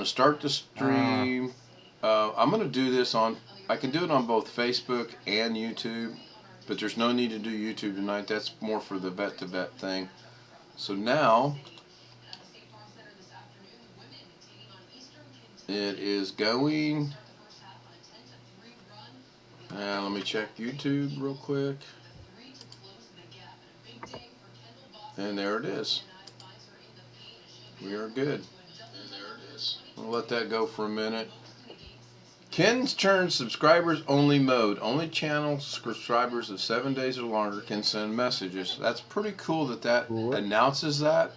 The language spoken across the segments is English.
to start the stream. I'm going to do this on, I can do it on both Facebook and YouTube, but there's no need to do YouTube tonight. That's more for the vet to vet thing. So now it is going. Let me check YouTube real quick. And there it is. We are good. We'll let that go for a minute. Ken's turn subscribers only mode. Only channel subscribers of 7 days or longer can send messages. That's pretty cool that that announces that.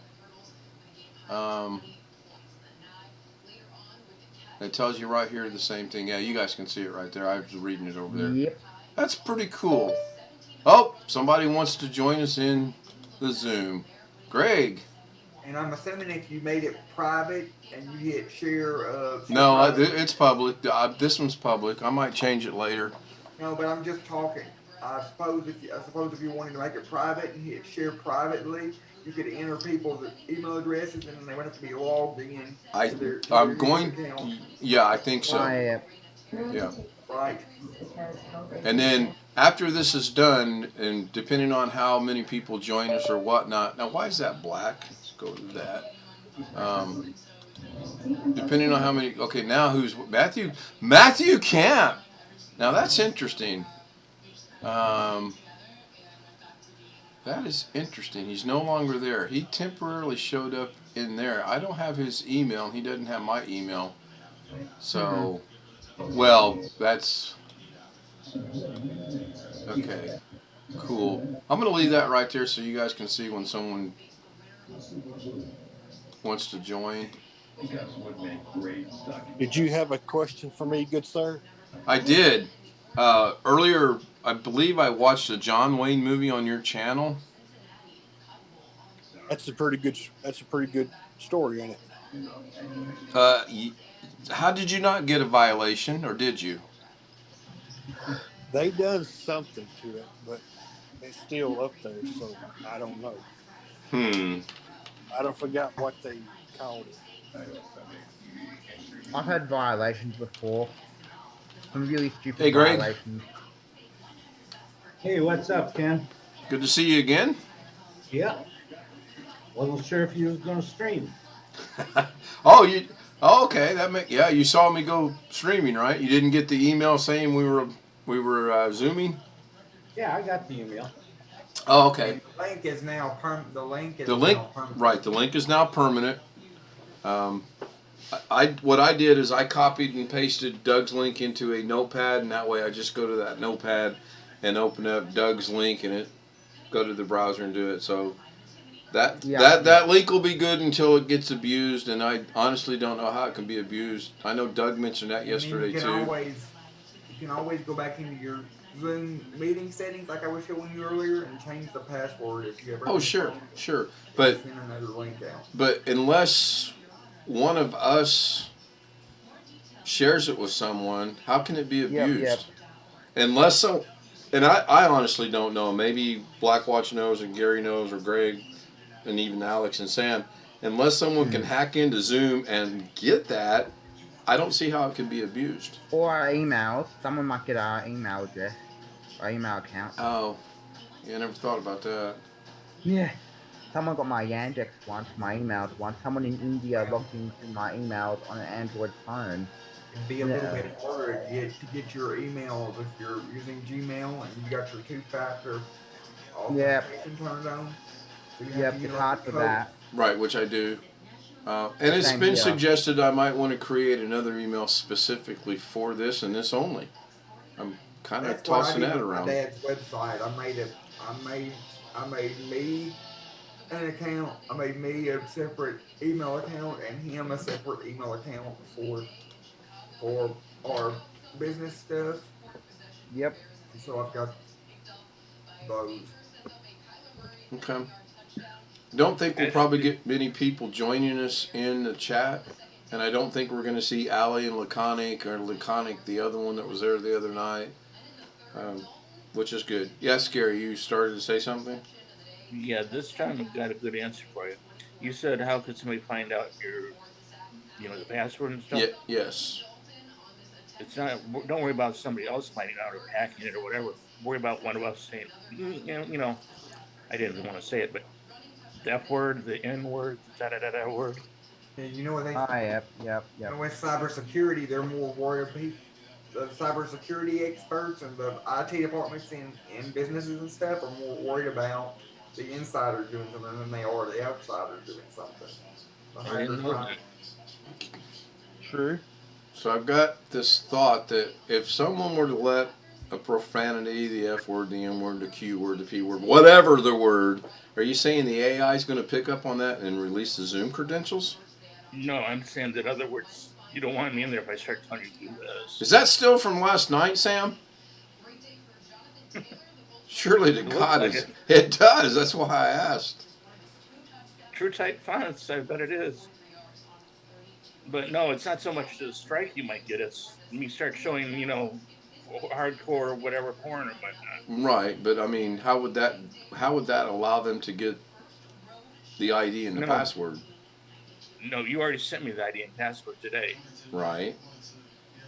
It tells you right here the same thing. Yeah, you guys can see it right there. I was reading it over there. Yep. That's pretty cool. Oh, somebody wants to join us in the Zoom. Greg. And I'm assuming if you made it private and you hit share. No, it's public. This one's public. I might change it later. No, but I'm just talking. I suppose if you wanted to make it private and hit share privately, you could enter people's email addresses and they would have to be logged in. I'm going. Yeah, I think so. Yeah. Right. And then after this is done, and depending on how many people join us or whatnot. Now, why is that black? Let's go to that. Depending on how many. Okay, now who's Matthew? Matthew Camp. Now that's interesting. That is interesting. He's no longer there. He temporarily showed up in there. I don't have his email, and he doesn't have my email. So, well, that's okay. Cool. I'm going to leave that right there so you guys can see when someone wants to join. Did you have a question for me, good sir? I did. Earlier, I believe I watched a John Wayne movie on your channel. That's a pretty good story in it. How did you not get a violation, or did you? They done something to it, but it's still up there, so I don't know. I don't forget what they called it. I've had violations before. Some really stupid Hey, Greg. violations. Hey, what's up, Ken? Good to see you again. Yeah. Wasn't sure if you was gonna stream. Oh, okay. Yeah. You saw me go streaming, right? You didn't get the email saying we were zooming. Yeah, I got the email. Oh, okay. The link is now permanent. Right. The link is now permanent. What I did is I copied and pasted Doug's link into a notepad, and that way I just go to that notepad and open up Doug's link and go to the browser and do it. So that link will be good until it gets abused, and I honestly don't know how it can be abused. I know Doug mentioned that yesterday too. You can always go back into your Zoom meeting settings, like I was showing you earlier, and change the password if you ever. Oh, sure. But send another link out. But unless one of us shares it with someone, how can it be abused? Yep. Unless so, and I honestly don't know. Maybe Blackwatch knows, and Gary knows, or Greg, and even Alex and Sam. Unless someone can hack into Zoom and get that, I don't see how it can be abused. Or our emails. Someone might get our email address, our email account. Oh, yeah, I never thought about that. Yeah. Someone got my Yandex once, my emails once. Someone in India logged into my emails on an Android phone. It'd be a little bit harder to get your email if you're using Gmail and you got your two-factor authentication turned on. So it's hard for that. Right, which I do. And it's been suggested I might want to create another email specifically for this and this only. I'm kind of tossing that around. My dad's website. I made me an account. I made me a separate email account and him a separate email account for our business stuff. Yep. So I've got those. Okay. Don't think we'll probably get many people joining us in the chat, and I don't think we're going to see Allie and Laconic, or Laconic, the other one that was there the other night, which is good. Yes, Gary, you started to say something? Yeah, this time I got a good answer for you. You said, how could somebody find out You know, the password and stuff. Yeah, yes. It's not. Don't worry about somebody else finding out or hacking it or whatever. Worry about one of us saying, you know, I didn't want to say it, but the F word, the N word, the da da da da word. And you know what they? Oh, yep, yep, You yep. know, with cybersecurity, they're more worried. The cybersecurity experts and the IT departments in businesses and stuff are more worried about the insiders doing something than they are the outsiders doing something. The I didn't hackers know trying. that. True. So I've got this thought that if someone were to let a profanity, the F word, the M word, the Q word, the P word, whatever the word, are you saying the AI is going to pick up on that and release the Zoom credentials? No, I'm saying that other words. You don't want me in there if I start telling you to do Is this. that still from last night, Sam? Surely to It looks God like is. it. It does. That's why I asked. True type fonts. I bet it is. But no, it's not so much the strike you might get. It's when you start showing, you know, hardcore whatever porn or whatnot. Right, but I mean, how would that allow them to get the ID and the No, password? no, you already sent me the ID and password today, Right.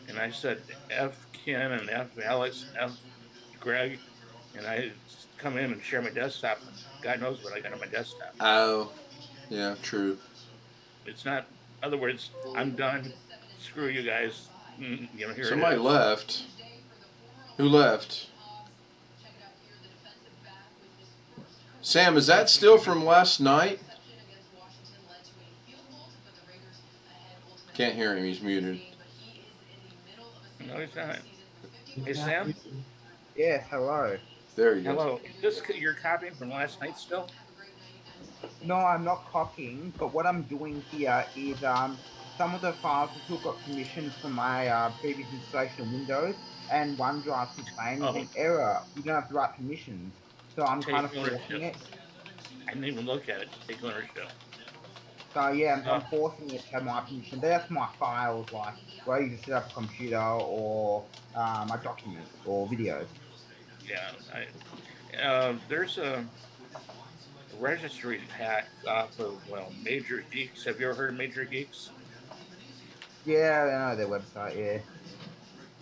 and I said F Ken and F Alex and F Greg, and I come in and share my desktop, and God knows what I got on my desktop. Oh, yeah, true. It's not. In other words, I'm done. Screw you guys. You know, here it Somebody is. left. Who left? Sam, is that still from last night? Can't hear him. He's muted. No, he's not. Hey He's not Sam, muted. Yes, hello. There he goes. hello. This you're copying from last night still? No, I'm not copying, but what I'm doing here is some of the files I still got permissions from my previous installation of Windows, and OneDrive keeps saying there's Oh, an error. You don't have the right permissions, so I'm kind take of forcing ownership. it. I didn't even look at it. Take ownership. So yeah, I'm Uh, forcing it to have my permission. That's my files, like where I use to set up a computer or my documents or videos. yeah. There's a registry hack off of Major Geeks. Have you ever heard of Major Geeks? Yeah, I know their website. Yeah.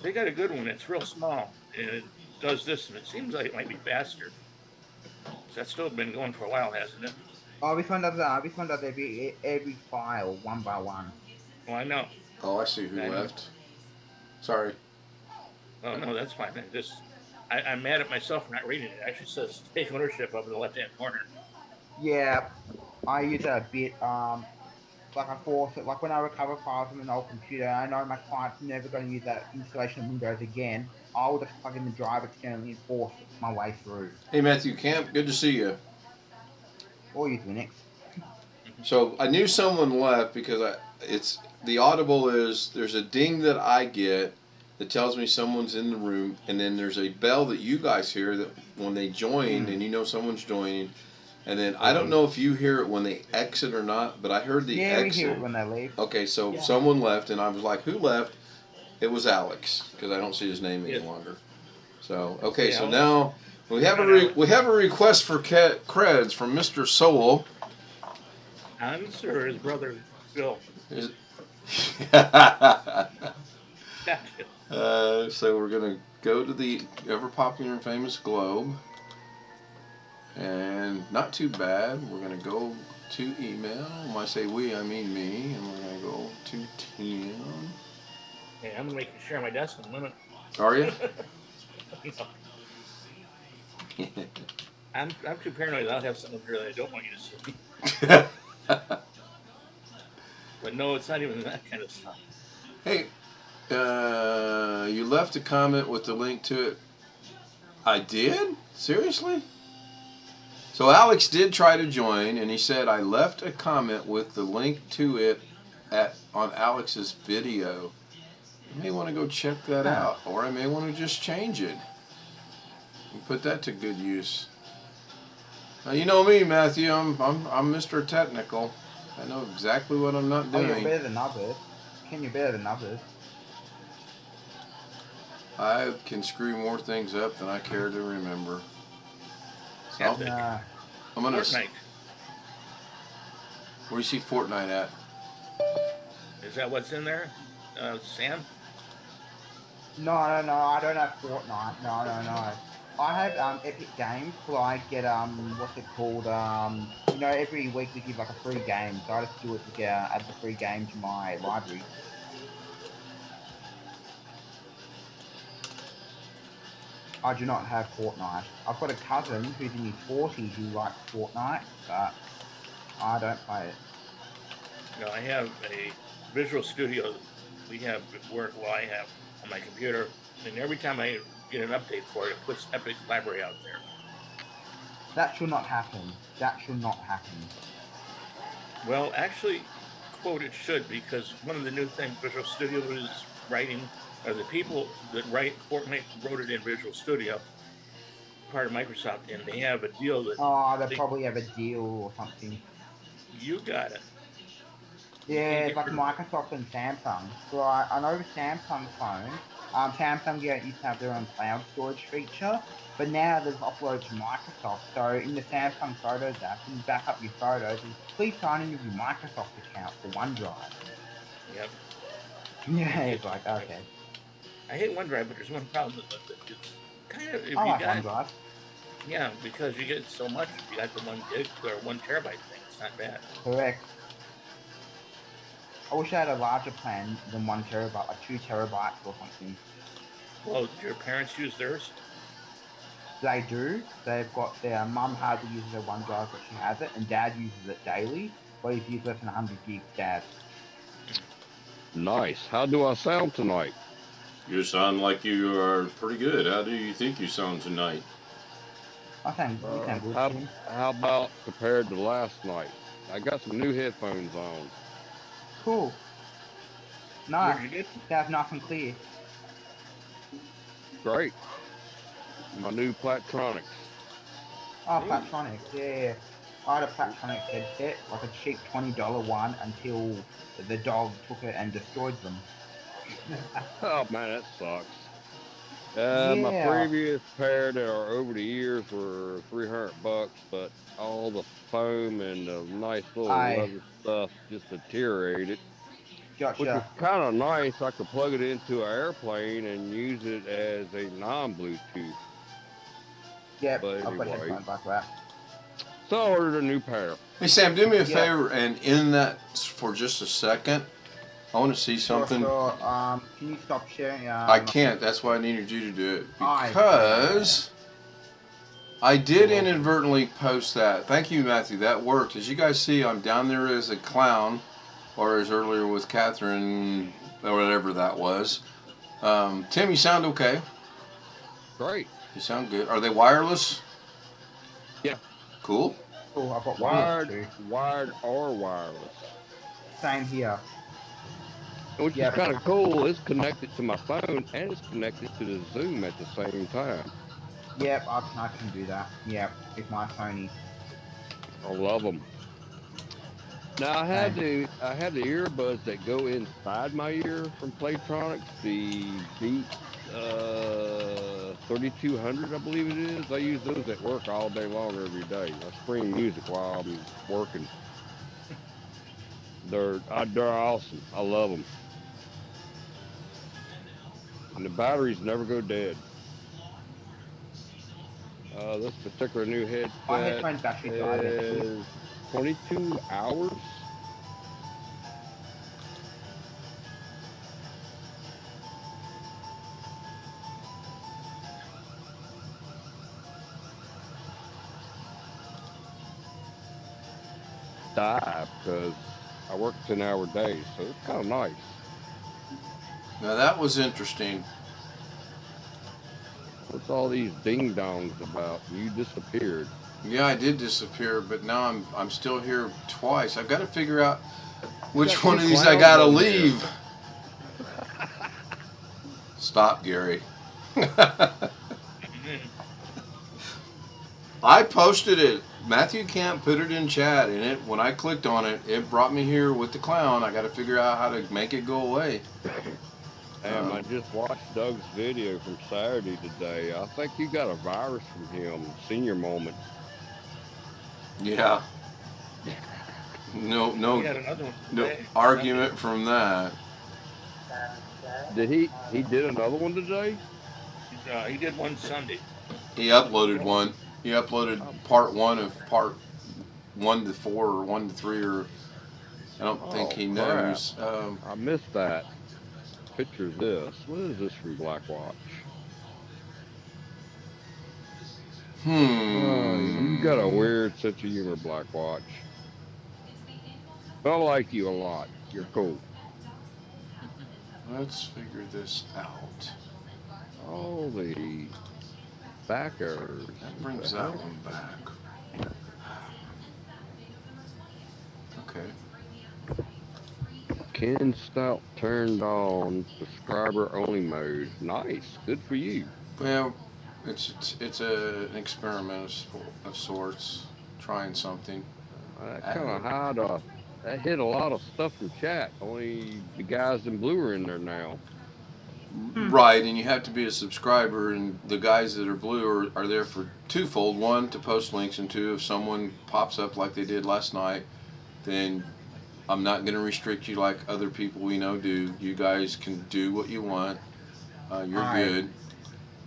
They got a good one. It's real small and it does this, and it seems like it might be faster. So that's still been going for a while, hasn't it? Oh, this one does that. This one does every file one by one. Well, I know. Oh, I see who I know. left. Sorry. Oh no, that's fine. I'm mad at myself for not reading it. It actually says take ownership up in the left-hand corner. Yeah, I use it a bit. Like I force it. Like when I recover files from an old computer, I know my client's never going to use that installation of Windows again. I'll just plug in the drive externally and force my way through. Hey, Matthew Camp. Good to see you. Or use Linux. So I knew someone left because it's the audible is there's a ding that I get that tells me someone's in the room, and then there's a bell that you guys hear that when they join and you know someone's joining, and then I don't know if you hear it when they exit or not, but I heard the Yeah, we hear exit. it when they leave. Okay, so Yeah. someone left, and I was like, who left? It was Alex because I don't see his name any Yes. longer. So okay, Yeah, so Alex. now we have Alex. we have a request for creds from Mr. Sowell. Hans or his brother Bill? Is- Gotcha. so we're gonna go to the ever popular and famous globe, and not too bad. We're gonna go to email. When I say we, I mean me, and we're gonna go to Tim. Hey, I'm gonna make you share my desk in a minute. Are you? I'm too paranoid. I'll have something here that I don't want you to see. But no, it's not even that kind of stuff. Hey, you left a comment with the link to it. I did? Seriously? So Alex did try to join, and he said I left a comment with the link to it on Alex's video. I may want to go check that out, or I may want to just change it and put that to good use. Now, you know me, Matthew. I'm Mr. Technical. I know exactly what I'm not Oh, you're doing. better than others. Ken, you're better than others. I can screw more things up than I care to remember. So Epic. Nah. I'm gonna. Fortnite. Where do you see Fortnite at? Is that what's in there, Sam? No, I don't have Fortnite. No. I have Epic Games, so I get what's it called? Every week we give like a free game, so I just do it to get add the free game to my library. I do not have Fortnite. I've got a cousin who's in his 40s who likes Fortnite, but I don't play it. No, I have a Visual Studio. We have at work. Well, I have on my computer, and every time I get an update for it, it puts Epic Library out there. That should not happen. That should not happen. Well, actually, quote, it should, because one of the new things Visual Studio is writing, or the people that write Fortnite wrote it in Visual Studio, part of Microsoft, and they have a deal that. Oh, they probably have a deal or something. You got it. Yeah, it's like Microsoft and Samsung. So I know the Samsung phone, Samsung used to have their own cloud storage feature, but now they've uploaded to Microsoft. So in the Samsung Photos app, when you back up your photos, please sign in with your Microsoft account for OneDrive. Yep. Yeah, it's like, okay. I hate OneDrive, but there's one problem with it. It's kind of, if I you like got, OneDrive. yeah, because you get so much. You got the 1 gig or 1 terabyte thing. It's not bad. Correct. I wish I had a larger plan than 1 terabyte, like 2 terabytes or something. Well, do your parents use theirs? They do. They've got their mum hardly uses her OneDrive, but she has it, and dad uses it daily. But he's used less than 100 gigs, dad. Nice. How do I sound tonight? You sound like you are pretty good. How do you think you sound tonight? I think you sound good. How about compared to last night? I got some new headphones on. Cool. Nice. Where'd you get? Sounds nice and clear. Great. My new Platronics. Oh, Platronics, yeah. I had a Platronics headset, like a cheap $20 one, until the dog took it and destroyed them. Oh man, that sucks. Yeah. My previous pair that are over the years were $300, but all the foam and the nice little leather stuff just deteriorated. Gotcha. Which is kind of nice. I could plug it into an airplane and use it as a non-Bluetooth. Yep, But I've got anyway. headphones like that. So I ordered a new pair. Hey Sam, do me a favor and in that for just a second. I want to see something. Sure. Can you stop sharing? I can't. That's why I needed you to do it. Because I did inadvertently post that. Thank you, Matthew. That worked. As you guys see, I'm down there as a clown, or as earlier with Catherine, or whatever that was. Tim, you sound okay. Great. You sound good. Are they wireless? Yeah. Cool. Cool. I've got Wired or wireless. Same here. Which is kind of cool. It's connected to my phone and it's connected to the Zoom at the same time. Yep, I can do that. Yep, with my Sony. I love them. Now I had the earbuds that go inside my ear from Playtronics, the Beat 3200, I believe it is. I use those at work all day long every day. I stream music while I'm working. They're awesome. I love them. And the batteries never go dead. This particular new headset is 22 hours. Because I work 10-hour days, so it's kind of nice. Now that was interesting. What's all these ding dongs about? You disappeared. Yeah, I did disappear, but now I'm still here twice. I've got to figure out which one of these I gotta leave. Stop, Gary. I posted it. Matthew Camp put it in chat, and when I clicked on it, it brought me here with the clown. I got to figure out how to make it go away. I just watched Doug's video from Saturday today. I think you got a virus from him, senior moment. Yeah. No, He had another one no today. argument from that. Did he did another one today? Sunday. He did one Sunday. He uploaded Before. one. He uploaded Oh, part one of part 1 to 4 or 1 to 3 or I don't think oh he crap! knows. I missed that. Picture this. What is this from Blackwatch? Oh, you got a Hmm. weird sense of humor, Blackwatch. But I like you a lot. You're cool. Let's figure this out. Oh, the backers. That What brings the that heck? one back. Okay. Ken Stout turned on subscriber only mode. Nice. Good for you. Well, it's an experiment of sorts, trying something. That kind of Uh, had that hit a lot of stuff from chat. Only the guys in blue are in there now. Right, and you have to be a subscriber, and the guys that are blue are there for twofold. One, to post links, and two, if someone pops up like they did last night, then I'm not going to restrict you like other people we know do. You guys can do what you want. You're I, good.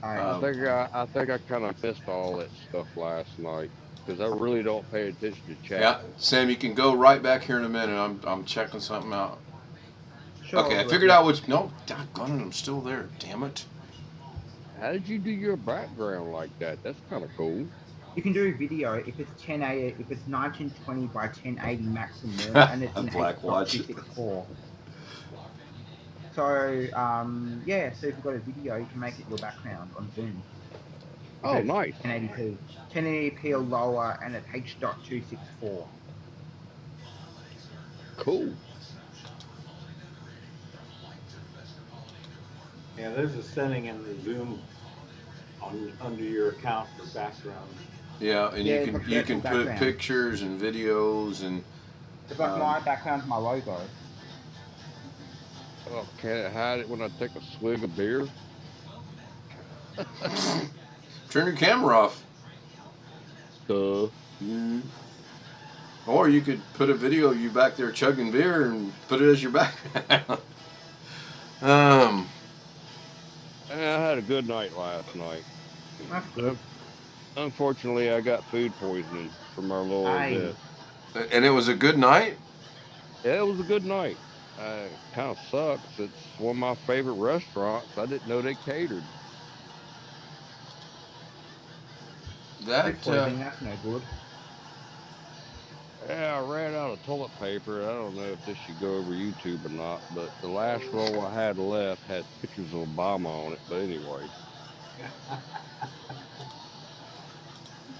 I, Um, I think I kind of missed all that stuff last night because I really don't pay attention to yeah, chat. Sam, you can go right back here in a minute. I'm checking something out. Okay, I sure, figured out which. No, doggone it, I'm still there. Damn it. How did you do your background like that? That's kind of cool. you can do video if it's 1080, if it's 1920 by 1080 max and min, and it's in Black Watch. H.264. So yeah, so if you've got a video, you can make it your background on Zoom. If Oh, it's nice. 1080p, 1080p or lower, and it's H.264. Cool. Yeah, there's a setting in the Zoom under your account for background. Yeah, and Yeah, you it's can like you virtual can put background. pictures and videos and It's like my background's my logo. Oh, can it hide it when I take a swig of beer? turn your camera off. Duh. Mm. Or you could put a video of you back there chugging beer and put it as your background. um, I had a good night last night. That's good. Unfortunately, I got food poisoning from our little Aye. event. and it was a good night. Yeah, it was a good night. Kind of sucks. It's one of my favorite restaurants. I didn't know they catered. Food That poisoning, that's no good. Yeah, I ran out of toilet paper. I don't know if this should go over YouTube or not, but the last roll I had left had pictures of Obama on it. But anyway,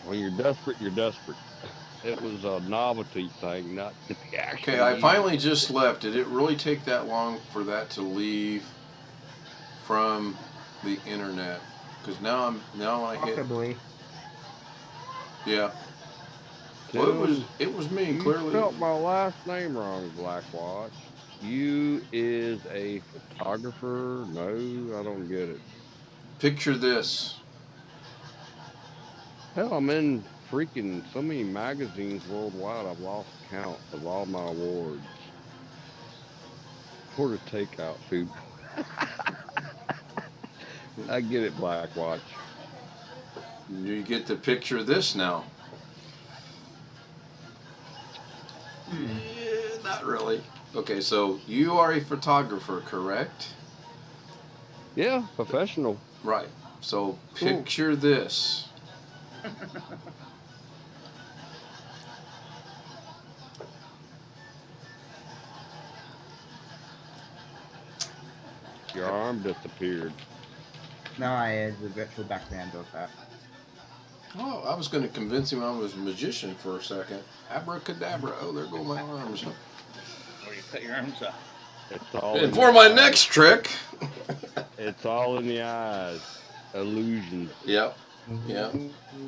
when you're desperate, you're desperate. It was a novelty thing, not to be okay. actually I eating. finally just left. Did it really take that long for that to leave from the internet? Because now I hit. Possibly. Yeah. Well, Tim, it was me you clearly. spelt my last name wrong, Blackwatch. You is a photographer? No, I don't get it. Picture this. Hell, I'm in freaking so many magazines worldwide. I've lost count of all my awards. Order takeout food. I get it, Blackwatch. You get the picture of this now. Not really. Okay, so you are a photographer, correct? Yeah, professional. Right. So Cool. picture this. Your arm disappeared. No, the virtual background does that. Oh, I was going to convince him I was a magician for a second. Abracadabra. Oh, there go my arms. Or you cut your arms off. It's all And in for the my eyes. next trick. It's all in the eyes. Illusion. Yep. Yeah.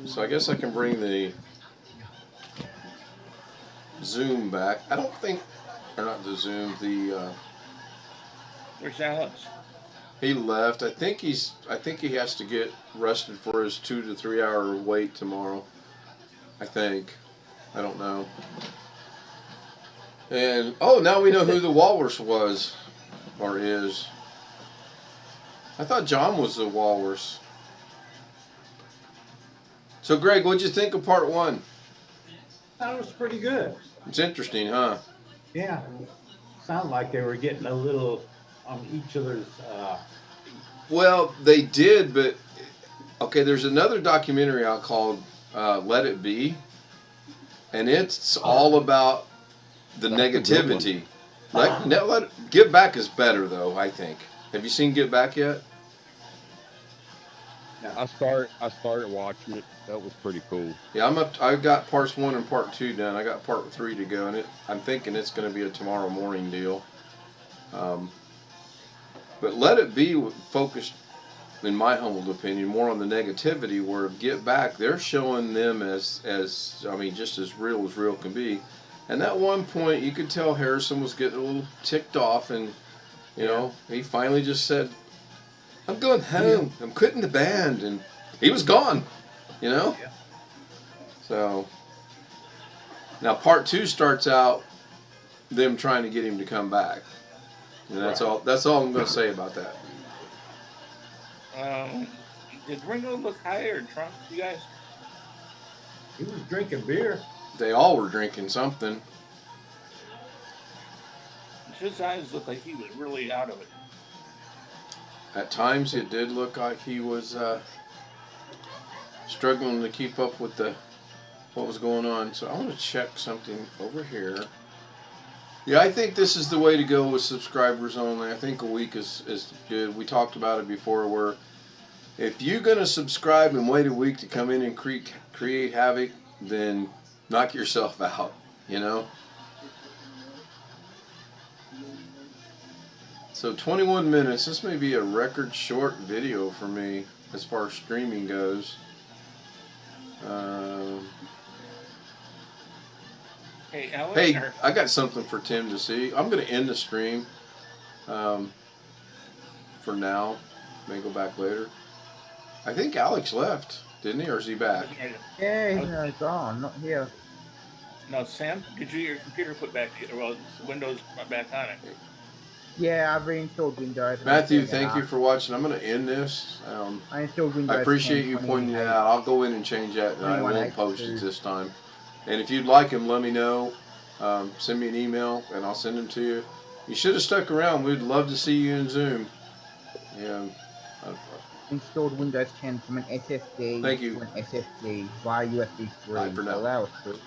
So I guess I can bring the Zoom back. I don't think, or not the Zoom, Where's Alex? he left. I think he has to get rested for his 2 to 3 hour wait tomorrow. I think. I don't know. And oh, now we know who the walrus was, or is. I thought John was the walrus. So, Greg, what'd you think of part 1? That was pretty good. It's interesting, huh? Yeah. Sounded like they were getting a little on each other's. Well, they did, but okay. There's another documentary out called "Let It Be," and it's all about the That's a good one. negativity. Get Back is better, though. I think. Have you seen Get Back yet? I started watching it. That was pretty cool. Yeah, I'm up. I got parts 1 and part 2 done. I got part 3 to go, and I'm thinking it's going to be a tomorrow morning deal. But Let It Be focused, in my humble opinion, more on the negativity. Where Get Back, they're showing them as I mean, just as real can be. And at one point, you could tell Harrison was getting a little ticked off, and you know, he finally just said, "I'm going home. I'm quitting the band," and he was gone. You know. Yeah. So now part 2 starts out them trying to get him to come back. And that's all. That's all I'm going to say about that. Did Ringo look high or drunk, you guys? He was drinking beer. They all were drinking something. His eyes looked like he was really out of it. At times, it did look like he was struggling to keep up with what was going on. So I want to check something over here. Yeah, I think this is the way to go with subscribers only. I think a week is good. We talked about it before, where if you're going to subscribe and wait a week to come in and create havoc, then knock yourself out, you know? So 21 minutes. This may be a record short video for me as far as streaming goes. Hey, Alex. Hey, I got something for Tim to see. I'm going to end the stream for now. May go back later. I think Alex left, didn't he, or is he back? Yeah, he's gone, not here. No, Sam, did you get your computer put back? Well, Windows back on it. Yeah, I've reinstalled Windows. Matthew, thank you for watching. I'm going to end this. I installed Windows. I appreciate 10, you pointing it out. I'll go in and change that, and I won't 21.8 post it too. this time. And if you'd like them, let me know. Send me an email, and I'll send them to you. You should have stuck around. We'd love to see you in Zoom. Yeah. Installed Windows 10 from an SSD Thank you. to an SSD via USB 3. Bye for now. Allow us to.